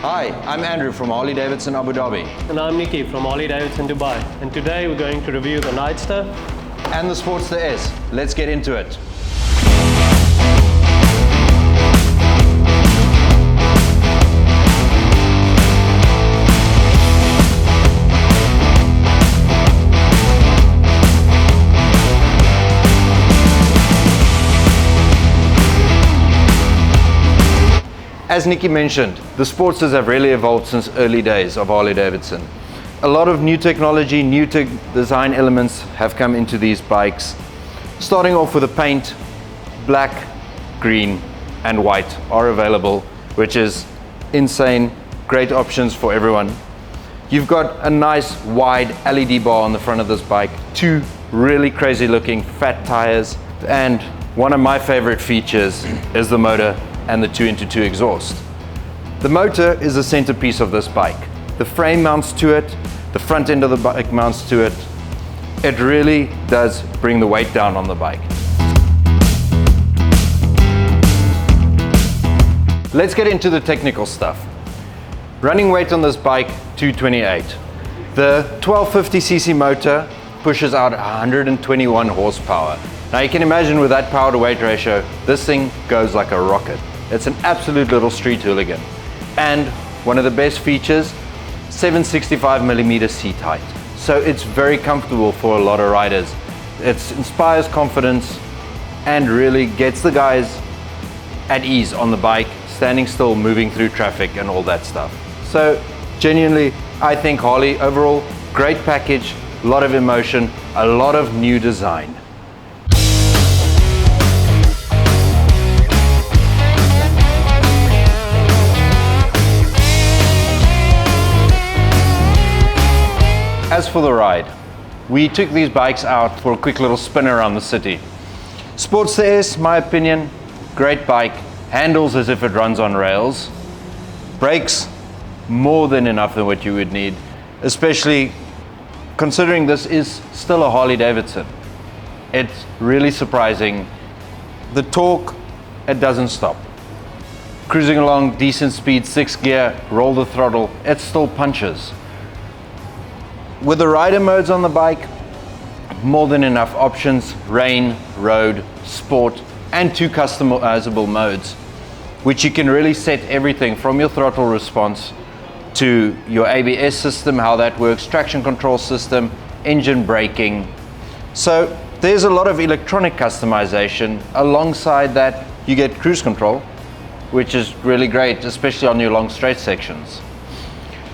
Hi, I'm Andrew from Harley-Davidson Abu Dhabi. And I'm Nikki from Harley-Davidson Dubai. And today we're going to review the Nightster and the Sporster S. Let's get into it. As Nikki mentioned, the Sportsters have really evolved since early days of Harley-Davidson. A lot of new technology, new design elements have come into these bikes. Starting off with the paint, black, green and white are available, which is insane. Great options for everyone. You've got a nice wide LED bar on the front of this bike, two really crazy looking fat tires, and one of my favorite features is the motor and the 2x2 exhaust. The motor is the centerpiece of this bike. The frame mounts to it, the front end of the bike mounts to it. It really does bring the weight down on the bike. Let's get into the technical stuff. Running weight on this bike, 228. The 1250cc motor pushes out 121 horsepower. Now you can imagine with that power to weight ratio, this thing goes like a rocket. It's an absolute little street hooligan. And one of the best features, 765mm seat height. So it's very comfortable for a lot of riders. It inspires confidence and really gets the guys at ease on the bike, standing still, moving through traffic and all that stuff. So genuinely, I think Harley overall, great package, a lot of emotion, a lot of new design. As for the ride, we took these bikes out for a quick little spin around the city. Sportster S, my opinion, great bike, handles as if it runs on rails, brakes more than enough than what you would need, especially considering this is still a Harley-Davidson. It's really surprising. The torque, it doesn't stop. Cruising along, decent speed, 6 gear, roll the throttle, it still punches. With the rider modes on the bike, more than enough options, rain, road, sport, and 2 customizable modes, which you can really set everything from your throttle response to your ABS system, how that works, traction control system, engine braking. So there's a lot of electronic customization. Alongside that, you get cruise control, which is really great, especially on your long straight sections.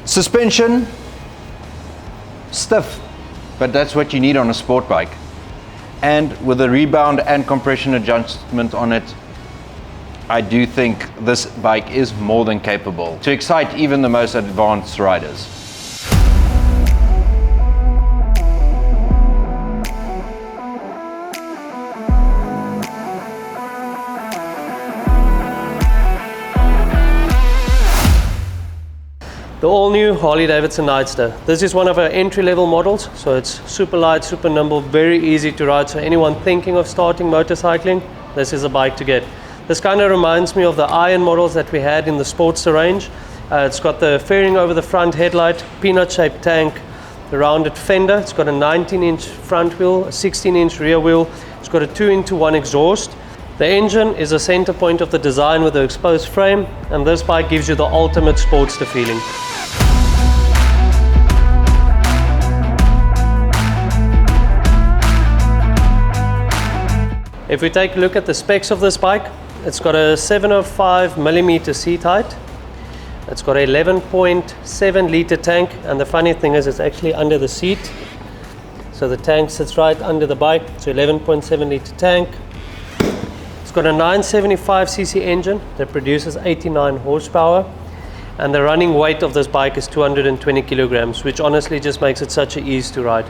Suspension, stiff, but that's what you need on a sport bike. And with a rebound and compression adjustment on it, I do think this bike is more than capable to excite even the most advanced riders. The all-new Harley-Davidson Nightster. This is one of our entry-level models, so it's super light, super nimble, very easy to ride. So anyone thinking of starting motorcycling, this is a bike to get. This kind of reminds me of the iron models that we had in the Sportster range. It's got the fairing over the front headlight, peanut-shaped tank, the rounded fender. It's got a 19-inch front wheel, a 16-inch rear wheel. It's got a 2-into-1 exhaust. The engine is the center point of the design with the exposed frame, and this bike gives you the ultimate Sportster feeling. If we take a look at the specs of this bike, it's got a 705mm seat height. It's got a 11.7 litre tank, and the funny thing is it's actually under the seat. So the tank sits right under the bike. It's an 11.7 litre tank. It's got a 975cc engine that produces 89 horsepower, and the running weight of this bike is 220 kilograms, which honestly just makes it such an ease to ride.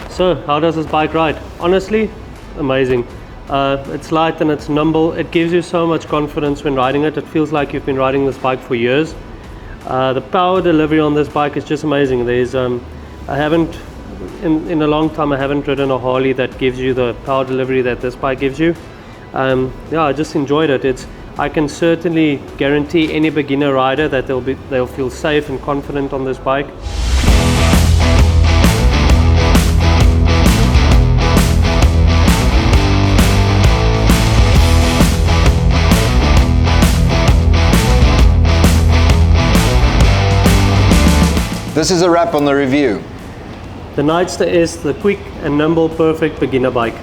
So how does this bike ride? Honestly, amazing. It's light and it's nimble. It gives you so much confidence when riding it. It feels like you've been riding this bike for years. The power delivery on this bike is just amazing. There's I haven't in a long time I haven't ridden a Harley that gives you the power delivery that this bike gives you. Yeah, I just enjoyed it. I can certainly guarantee any beginner rider that they'll feel safe and confident on this bike. This is a wrap on the review. The Nightster is the quick and nimble, perfect beginner bike.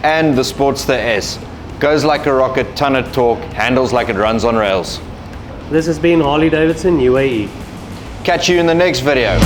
And the Sportster S. Goes like a rocket, ton of torque, handles like it runs on rails. This has been Harley-Davidson UAE. Catch you in the next video.